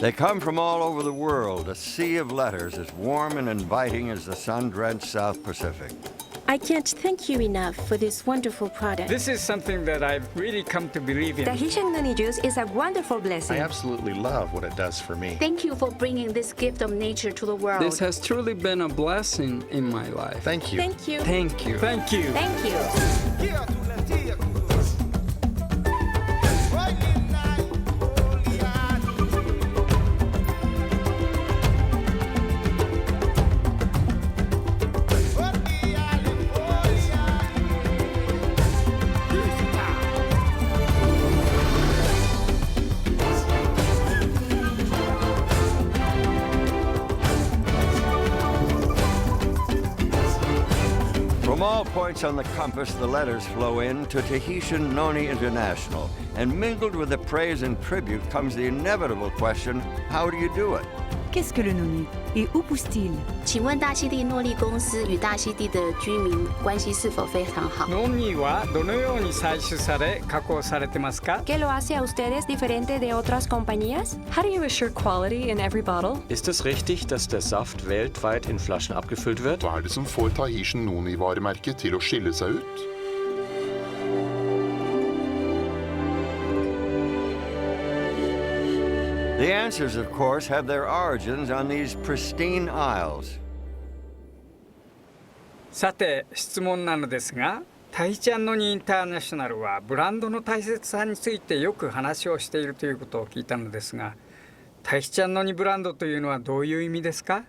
They come from all over the world, a sea of letters as warm and inviting as the sun-drenched South Pacific. I can't thank you enough for this wonderful product. This is something that I've really come to believe in. Tahitian Noni juice is a wonderful blessing. I absolutely love what it does for me. Thank you for bringing this gift of nature to the world. This has truly been a blessing in my life. Thank you. Thank you. Thank you. Thank you. Thank you. From all points on the compass, the letters flow in to Tahitian Noni International, and mingled with the praise and tribute comes the inevitable question, how do you do it? Qu'est-ce que le noni et où pousse-t-il? 请问大溪地诺丽公司与大溪地的居民关系是否非常好？ノニはどのように採取され加工されてますか？ ¿Qué lo hace a ustedes diferente de otras compañías? How do you assure quality in every bottle? Ist es richtig, dass der Saft weltweit in Flaschen abgefüllt wird? Hva det som får Tahitian Noni-varemerket til å skille seg ut? The answers, of course, have their origins on these pristine isles. さて質問なのですが、タヒチアンノニインターナショナルはブランドの大切さについてよく話をしているということを聞いたのですが、タヒチアンノニブランドというのはどういう意味ですか？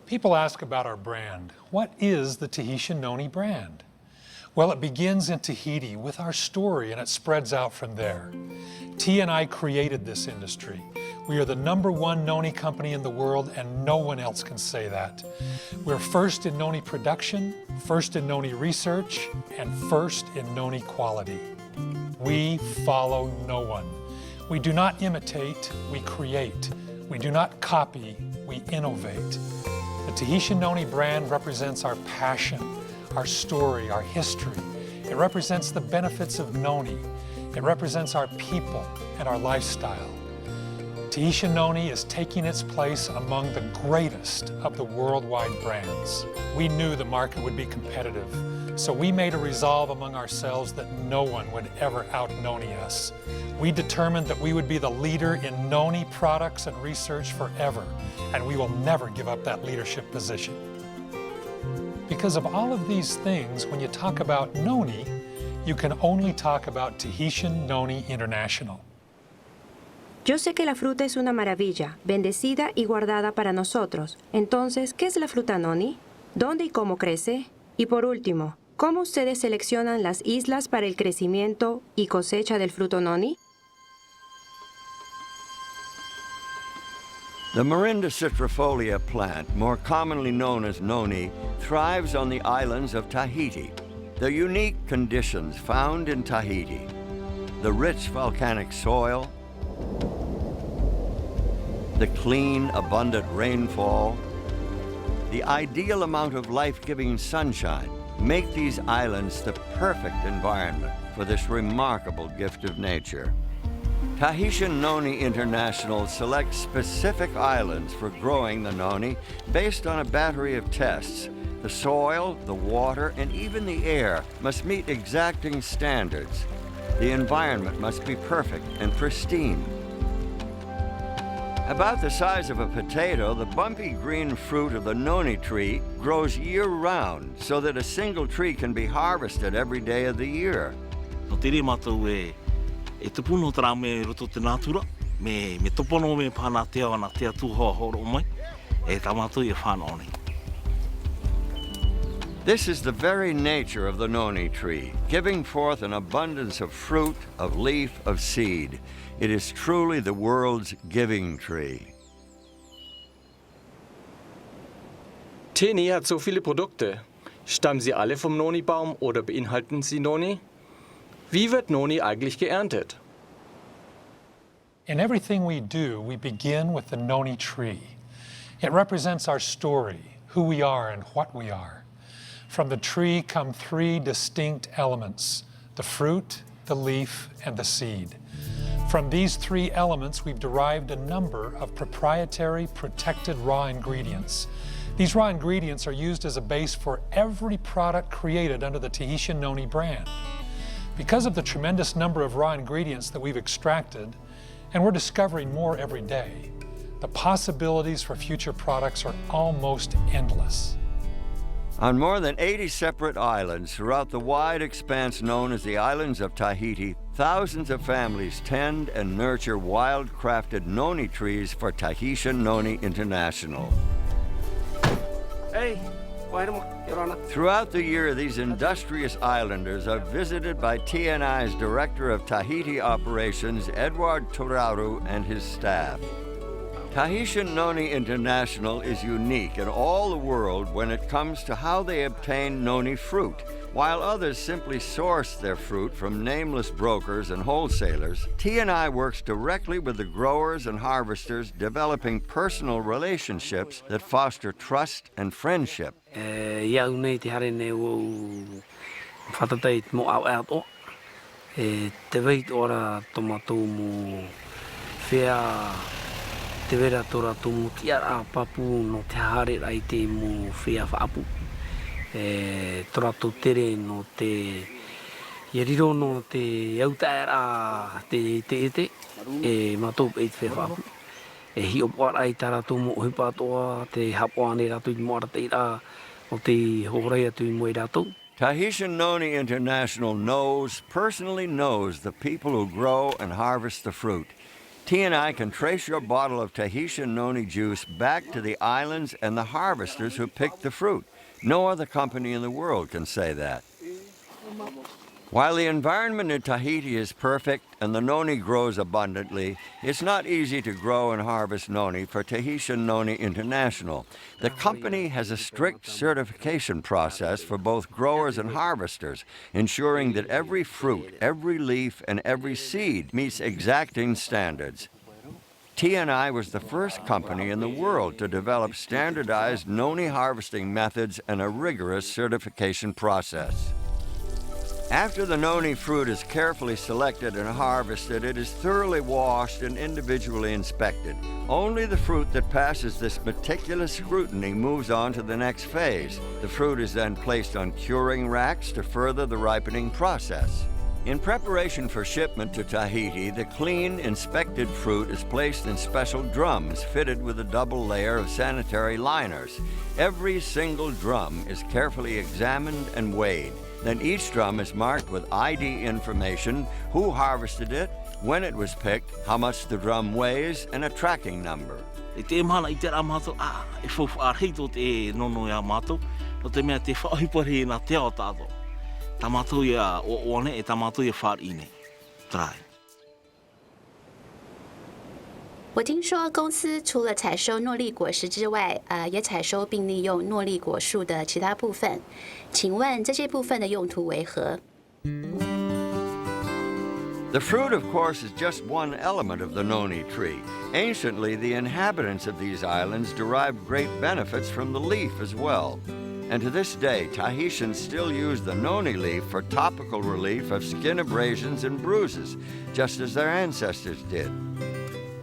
People ask about our brand. What is the Tahitian Noni brand? Well, it begins in Tahiti with our story and it spreads out from there. T and I created this industry. We are the #1 noni company in the world and no one else can say that. We're first in noni production, first in noni research, and first in noni quality. We follow no one. We do not imitate, we create. We do not copy, we innovate. The Tahitian Noni brand represents our passion, our story, our history. It represents the benefits of noni. It represents our people and our lifestyle. Tahitian Noni is taking its place among the greatest of the worldwide brands. We knew the market would be competitive, so we made a resolve among ourselves that no one would ever out-noni us. We determined that we would be the leader in noni products and research forever, and we will never give up that leadership position. Because of all of these things, when you talk about noni, you can only talk about Tahitian Noni International. Yo sé que la fruta es una maravilla, bendecida y guardada para nosotros. Entonces, ¿qué es la fruta noni? ¿Dónde y cómo crece? Y por último, ¿cómo ustedes seleccionan las islas para el crecimiento y cosecha del fruto noni? The Marinda citrifolia plant, more commonly known as noni, thrives on the islands of Tahiti. The unique conditions found in Tahiti, the rich volcanic soil, the clean, abundant rainfall, the ideal amount of life-giving sunshine make these islands the perfect environment for this remarkable gift of nature. Tahitian Noni International selects specific islands for growing the noni based on a battery of tests. The soil, the water, and even the air must meet exacting standards. The environment must be perfect and pristine. About the size of a potato, the bumpy green fruit of the noni tree grows year-round so that a single tree can be harvested every day of the year. This is the very nature of the noni tree, giving forth an abundance of fruit, of leaf, of seed. It is truly the world's giving tree. Teni hat so viele Produkte. Stammen sie alle vom Noni-Baum oder beinhalten sie Noni? Wie wird Noni eigentlich geerntet? In everything we do, we begin with the noni tree. It represents our story, who we are and what we are. From the tree come 3 distinct elements: the fruit, the leaf, and the seed. From these three elements, we've derived a number of proprietary protected raw ingredients. These raw ingredients are used as a base for every product created under the Tahitian Noni brand. Because of the tremendous number of raw ingredients that we've extracted, and we're discovering more every day, the possibilities for future products are almost endless. On more than 80 separate islands throughout the wide expanse known as the islands of Tahiti, thousands of families tend and nurture wild-crafted noni trees for Tahitian Noni International. Throughout the year, these industrious islanders are visited by TNI's Director of Tahiti Operations, Edward Turaru, and his staff. Tahitian Noni International is unique in all the world when it comes to how they obtain noni fruit. While others simply source their fruit from nameless brokers and wholesalers, TNI works directly with the growers and harvesters, developing personal relationships that foster trust and friendship. Te vera tora tumu tiara papu no te hare rai te mo whea whaapu. Tora to tere no te yeriro no te autaera te ete matop eit whea whaapu. Hi opwa rai tara tumu hipa toa te hapuane rato I moara te ira o te horai atu I moe rato. Tahitian Noni International personally knows the people who grow and harvest the fruit. TNI can trace your bottle of Tahitian Noni juice back to the islands and the harvesters who picked the fruit. No other company in the world can say that. While the environment in Tahiti is perfect and the noni grows abundantly, it's not easy to grow and harvest noni for Tahitian Noni International. The company has a strict certification process for both growers and harvesters, ensuring that every fruit, every leaf, and every seed meets exacting standards. TNI was the first company in the world to develop standardized noni harvesting methods and a rigorous certification process. After the noni fruit is carefully selected and harvested, it is thoroughly washed and individually inspected. Only the fruit that passes this meticulous scrutiny moves on to the next phase. The fruit is then placed on curing racks to further the ripening process. In preparation for shipment to Tahiti, the clean, inspected fruit is placed in special drums fitted with a double layer of sanitary liners. Every single drum is carefully examined and weighed. Then each drum is marked with ID information, who harvested it, when it was picked, how much the drum weighs, and a tracking number. Try. 我听说公司除了采收诺丽果实之外，也采收并利用诺丽果树的其他部分。请问这些部分的用途为何？ The fruit, of course, is just one element of the noni tree. Anciently, the inhabitants of these islands derived great benefits from the leaf as well. And to this day, Tahitians still use the noni leaf for topical relief of skin abrasions and bruises, just as their ancestors did.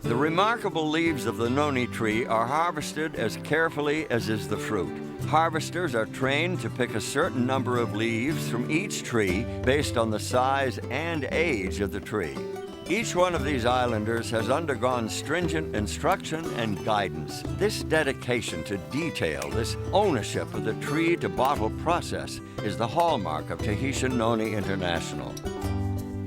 The remarkable leaves of the noni tree are harvested as carefully as is the fruit. Harvesters are trained to pick a certain number of leaves from each tree based on the size and age of the tree. Each one of these islanders has undergone stringent instruction and guidance. This dedication to detail, this ownership of the tree-to-bottle process is the hallmark of Tahitian Noni International.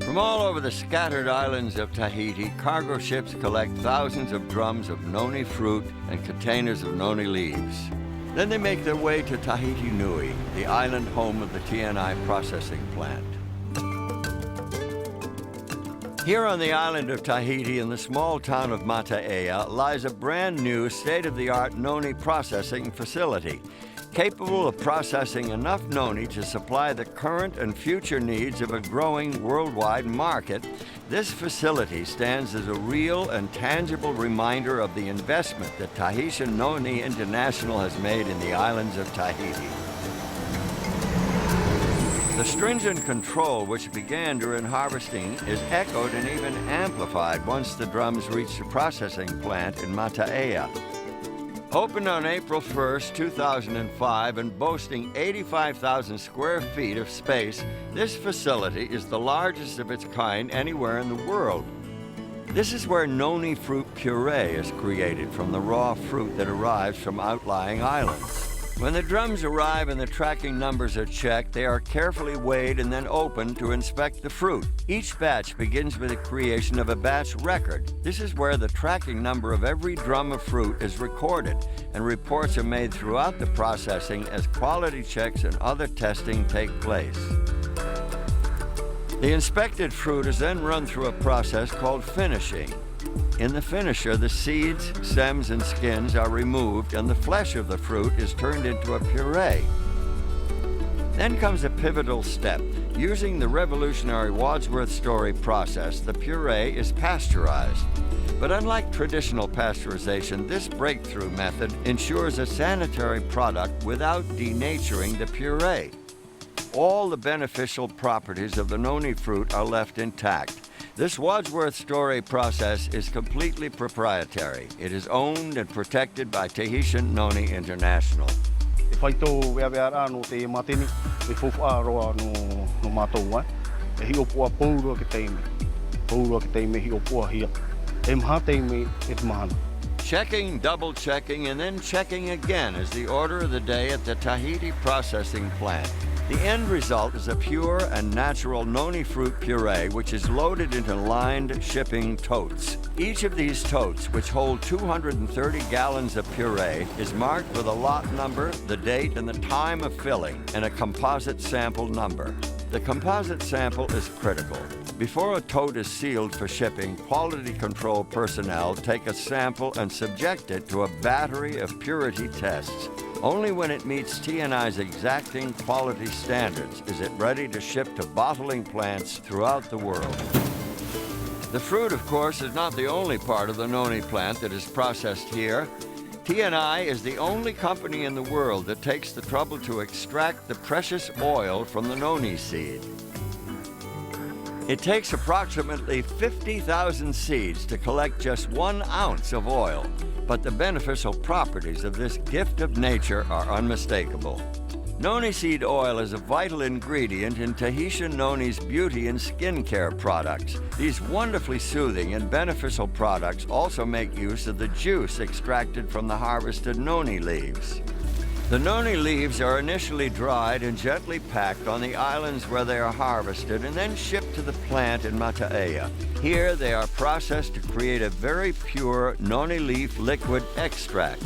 From all over the scattered islands of Tahiti, cargo ships collect thousands of drums of noni fruit and containers of noni leaves. Then they make their way to Tahiti Nui, the island home of the TNI processing plant. Here on the island of Tahiti in the small town of Mata'ea lies a brand new state-of-the-art noni processing facility, capable of processing enough noni to supply the current and future needs of a growing worldwide market. This facility stands as a real and tangible reminder of the investment that Tahitian Noni International has made in the islands of Tahiti. The stringent control which began during harvesting is echoed and even amplified once the drums reach the processing plant in Mata'ea. Opened on April 1st, 2005, and boasting 85,000 square feet of space, this facility is the largest of its kind anywhere in the world. This is where noni fruit puree is created from the raw fruit that arrives from outlying islands. When the drums arrive and the tracking numbers are checked, they are carefully weighed and then opened to inspect the fruit. Each batch begins with the creation of a batch record. This is where the tracking number of every drum of fruit is recorded, and reports are made throughout the processing as quality checks and other testing take place. The inspected fruit is then run through a process called finishing. In the finisher, the seeds, stems, and skins are removed, and the flesh of the fruit is turned into a puree. Then comes a pivotal step. Using the revolutionary Wadsworth Story process, the puree is pasteurized. But unlike traditional pasteurization, this breakthrough method ensures a sanitary product without denaturing the puree. All the beneficial properties of the noni fruit are left intact. This Wadsworth Story process is completely proprietary. It is owned and protected by Tahitian Noni International. Checking, double-checking, and then checking again is the order of the day at the Tahiti processing plant. The end result is a pure and natural noni fruit puree, which is loaded into lined shipping totes. Each of these totes, which hold 230 gallons of puree, is marked with a lot number, the date, and the time of filling, and a composite sample number. The composite sample is critical. Before a tote is sealed for shipping, quality control personnel take a sample and subject it to a battery of purity tests. Only when it meets T&I's exacting quality standards is it ready to ship to bottling plants throughout the world. The fruit, of course, is not the only part of the noni plant that is processed here. T&I is the only company in the world that takes the trouble to extract the precious oil from the noni seed. It takes approximately 50,000 seeds to collect just 1 ounce of oil, but the beneficial properties of this gift of nature are unmistakable. Noni seed oil is a vital ingredient in Tahitian Noni's beauty and skincare products. These wonderfully soothing and beneficial products also make use of the juice extracted from the harvested noni leaves. The noni leaves are initially dried and gently packed on the islands where they are harvested and then shipped to the plant in Mata'ea. Here they are processed to create a very pure noni leaf liquid extract.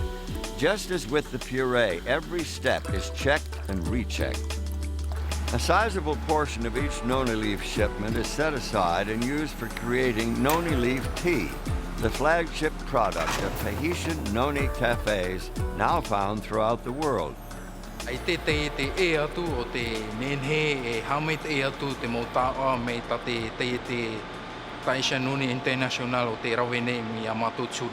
Just as with the puree, every step is checked and rechecked. A sizable portion of each noni leaf shipment is set aside and used for creating noni leaf tea, the flagship product of Tahitian noni cafes now found throughout the world. Tahitian Noni International te rawene mi amato churu.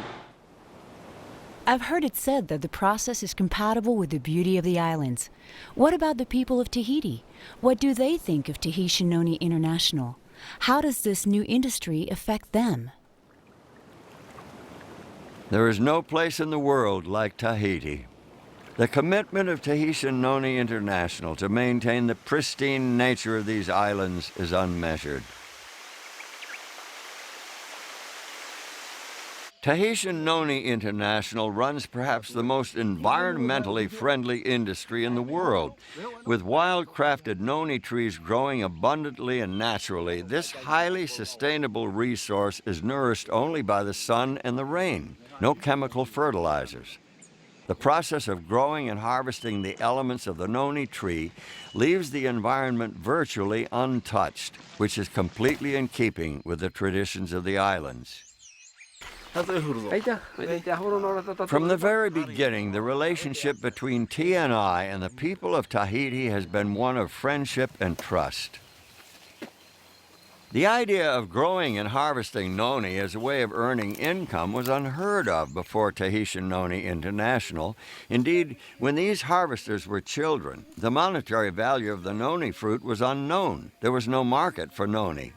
I've heard it said that the process is compatible with the beauty of the islands. What about the people of Tahiti? What do they think of Tahitian Noni International? How does this new industry affect them? There is no place in the world like Tahiti. The commitment of Tahitian Noni International to maintain the pristine nature of these islands is unmeasured. Tahitian Noni International runs perhaps the most environmentally friendly industry in the world. With wild-crafted noni trees growing abundantly and naturally, this highly sustainable resource is nourished only by the sun and the rain, no chemical fertilizers. The process of growing and harvesting the elements of the noni tree leaves the environment virtually untouched, which is completely in keeping with the traditions of the islands. From the very beginning, the relationship between T&I and the people of Tahiti has been one of friendship and trust. The idea of growing and harvesting noni as a way of earning income was unheard of before Tahitian Noni International. Indeed, when these harvesters were children, the monetary value of the noni fruit was unknown. There was no market for noni.